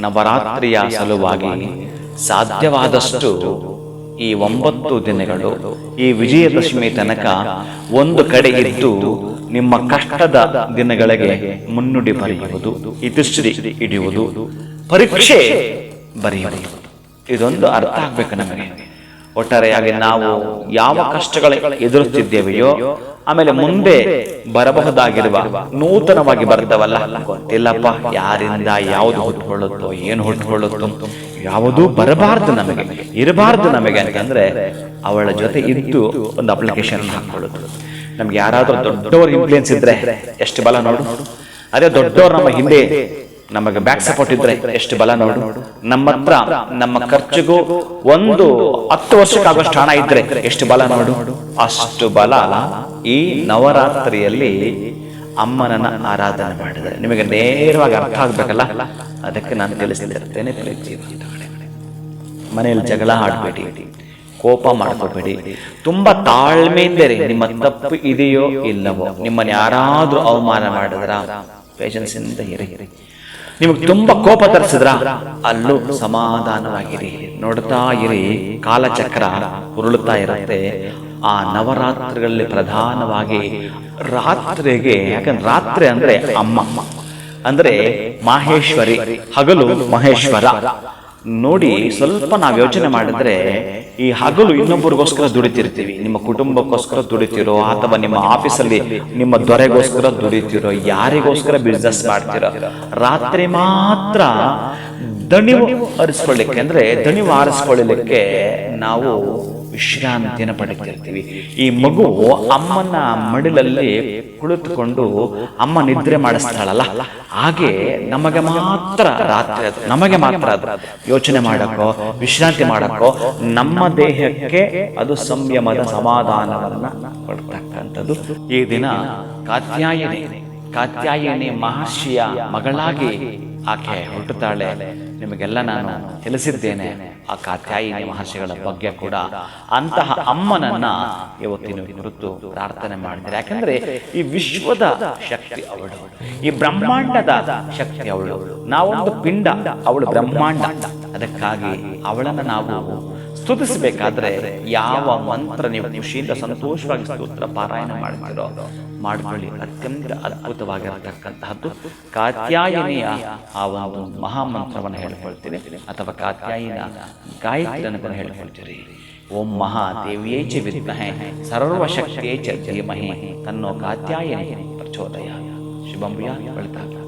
ನವರಾತ್ರಿಯ ಸಲುವಾಗಿ ಸಾಧ್ಯವಾದಷ್ಟು ಈ 9 ದಿನಗಳು ಈ ವಿಜಯದಶಮಿ ತನಕ ಒಂದು ಕಡೆ ಇದ್ದು ನಿಮ್ಮ ಕಷ್ಟದ ದಿನಗಳಿಗೆ ಮುನ್ನುಡಿ ಬರೆಯುವುದು, ಇತಿಶ್ರೀ ಹಿಡಿಯುವುದು, ಪರೀಕ್ಷೆ ಬರೆಯುವುದು. ಇದೊಂದು ಅರ್ಥ ಆಗ್ಬೇಕು ನಮಗೆ. ಒಟ್ಟಾರೆಯಾಗಿ ನಾವು ಯಾವ ಕಷ್ಟಗಳು ಎದುರುತ್ತಿದ್ದೇವೆಯೋ, ಆಮೇಲೆ ಮುಂದೆ ಬರಬಹುದಾಗಿರುವ ನೂತನವಾಗಿ ಬರ್ತಾವಲ್ಲ, ಗೊತ್ತಿಲ್ಲಪ್ಪ ಯಾರಿಂದ ಯಾವುದು ಹುಟ್ಟುಕೊಳ್ಳುತ್ತೋ ಏನು ಹುಟ್ಟುಕೊಳ್ಳುತ್ತೋ, ಯಾವುದೂ ಬರಬಾರ್ದು ನಮಗೆ, ಇರಬಾರ್ದು ನಮಗೆ ಅಂತಂದ್ರೆ ಅವಳ ಜೊತೆ ಇದ್ದು ಒಂದು ಅಪ್ಲಿಕೇಶನ್ ಹಾಕೊಳ್ಳೋದು. ನಮ್ಗೆ ಯಾರಾದ್ರೂ ದೊಡ್ಡವ್ರ ಇನ್ಫ್ಲೂಯೆನ್ಸ್ ಇದ್ರೆ ಎಷ್ಟು ಬಲ ನೋಡು. ಅದೇ ದೊಡ್ಡವ್ರು ನಮ್ಮ ಹಿಂದೆ ನಮಗೆ ಬ್ಯಾಕ್ ಸಪೋರ್ಟ್ ಇದ್ರೆ ಎಷ್ಟು ಬಲ ನೋಡು. ನಮ್ಮ ಹತ್ರ ನಮ್ಮ ಖರ್ಚಿಗೂ ಒಂದು 10 ವರ್ಷಕ್ಕಾಗೋಷ್ಟು ಹಣ ಇದ್ರೆ ಎಷ್ಟು ಬಲ ನೋಡು. ಅಷ್ಟು ಬಲ ಈ ನವರಾತ್ರಿಯಲ್ಲಿ ಅಮ್ಮನನ್ನ ಆರಾಧನೆ ಮಾಡಿದರೆ ನಿಮಗೆ ನೇರವಾಗಿ ಅರ್ಥ ಆಗ್ಬೇಕಲ್ಲ. ಅದಕ್ಕೆ ನಾನು ತಿಳಿಸಿರ್ತೇನೆ. ಮನೆಯಲ್ಲಿ ಜಗಳ ಆಡಬೇಡಿ, ಕೋಪ ಮಾಡ್ಕೋಬೇಡಿ, ತುಂಬಾ ತಾಳ್ಮೆಯಿಂದರಿ. ನಿಮ್ಮ ತಪ್ಪು ಇದೆಯೋ ಇಲ್ಲವೋ, ನಿಮ್ಮನ್ನು ಯಾರಾದ್ರೂ ಅವಮಾನ ಮಾಡಿದ್ರ ಪೇಷನ್ಸ್ ಇಂದ ಇರಿ. ನಿಮಗೆ ತುಂಬಾ ಕೋಪ ತರಿಸಿದ್ರ ಅಲ್ಲೂ ಸಮಾಧಾನವಾಗಿರಿ, ನೋಡ್ತಾ ಇರಿ. ಕಾಲಚಕ್ರ ಉರುಳುತ್ತಾ ಇರುತ್ತೆ. ಆ ನವರಾತ್ರಿಗಳಲ್ಲಿ ಪ್ರಧಾನವಾಗಿ ರಾತ್ರಿಗೆ, ಯಾಕಂದ್ರೆ ರಾತ್ರಿ ಅಂದ್ರೆ ಅಮ್ಮ ಅಂದ್ರೆ ಮಾಹೇಶ್ವರಿ, ಹಗಲು ಮಹೇಶ್ವರ. ನೋಡಿ, ಸ್ವಲ್ಪ ನಾವು ಯೋಚನೆ ಮಾಡಿದ್ರೆ ಈ ಹಗಲು ಇನ್ನೊಬ್ಬರಿಗೋಸ್ಕರ ದುಡಿತಿರ್ತೀವಿ, ನಿಮ್ಮ ಕುಟುಂಬಕ್ಕೋಸ್ಕರ ದುಡಿತಿರೋ, ಅಥವಾ ನಿಮ್ಮ ಆಫೀಸಲ್ಲಿ ನಿಮ್ಮ ದೊರೆಗೋಸ್ಕರ ದುಡಿತಿರೋ, ಯಾರಿಗೋಸ್ಕರ ಬಿಸ್ನೆಸ್ ಮಾಡ್ತಿರೋ. ರಾತ್ರಿ ಮಾತ್ರ ದಣಿವು ಆರಿಸ್ಕೊಳ್ಳಿಕ್ಕೆ, ಅಂದ್ರೆ ದಣಿವು ಆರಿಸ್ಕೊಳ್ಳಲಿಕ್ಕೆ ನಾವು ವಿಶ್ರಾಂತಿಯನ್ನು ಪಡೆತಿರ್ತೀವಿ. ಈ ಮಗು ಅಮ್ಮನ ಮಡಿಲಲ್ಲಿ ಕುಳಿತುಕೊಂಡು ಅಮ್ಮ ನಿದ್ರೆ ಮಾಡಿಸ್ತಾಳಲ್ಲ, ಹಾಗೆ ನಮಗೆ ಮಾತ್ರ ರಾತ್ರಿ, ನಮಗೆ ಮಾತ್ರ ಅದು ಯೋಚನೆ ಮಾಡಕ್ಕೋ ವಿಶ್ರಾಂತಿ ಮಾಡಕ್ಕೋ, ನಮ್ಮ ದೇಹಕ್ಕೆ ಅದು ಸಂಯಮದ ಸಮಾಧಾನವನ್ನ ಕೊಡ್ತಕ್ಕಂಥದ್ದು. ಈ ದಿನ ಕಾತ್ಯಾಯಿನಿ ಮಹರ್ಷಿಯ ಮಗಳಾಗಿ ಆಕೆ ಹುಟ್ಟುತ್ತಾಳೆ. ನಿಮಗೆಲ್ಲ ನಾನು ತಿಳಿಸಿದ್ದೇನೆ ಆ ಕಾತ್ಯಾಯಿನಿ ಮಹರ್ಷಿಗಳ ಬಗ್ಗೆ ಕೂಡ. ಅಂತಹ ಅಮ್ಮನನ್ನ ಇವತ್ತಿನ ಕುರಿತು ಪ್ರಾರ್ಥನೆ ಮಾಡಿದರೆ, ಯಾಕಂದ್ರೆ ಈ ವಿಶ್ವದ ಶಕ್ತಿ ಅವಳು, ಈ ಬ್ರಹ್ಮಾಂಡದ ಶಕ್ತಿ ಅವಳು. ನಾವೊಂದು ಪಿಂಡ, ಅವಳು ಬ್ರಹ್ಮಾಂಡ. ಅದಕ್ಕಾಗಿ ಅವಳನ್ನು ನಾವು ಸ್ತುತಿಸಬೇಕಾದ್ರೆ ಯಾವ ಮಂತ್ರ ನೀವು ಖುಷಿಯಿಂದ ಸಂತೋಷವಾಗಿ ಸ್ತೋತ್ರ ಪಾರಾಯಣ ಮಾಡ್ತಿರೋ ಮಾಡ್ಕೊಳ್ಳಿ. ಅತ್ಯಂತ ಅದ್ಭುತವಾಗಿರತಕ್ಕಂತಹದ್ದು ಕಾತ್ಯಾಯಿನಿಯ ಆ ಒಂದು ಮಹಾಮಂತ್ರವನ್ನು ಹೇಳ್ಕೊಳ್ತೀರಿ, ಅಥವಾ ಕಾತ್ಯಾಯಿನ ಗಾಯತ್ರಿಯನ್ನು ಹೇಳ್ಕೊಳ್ತೀರಿ. ಓಂ ಮಹಾದೇವಿಯೇ ಚ ವಿದ್ಮಹೇ ಸರ್ವಶಕ್ತಿಯೇ ಚ ಧೀಮಹಿ ತನ್ನೋ ಕಾತ್ಯಾಯಿನಿ ಪ್ರಚೋದಯಾತ್. ಶುಭಂ ಭೂಯಾತ್.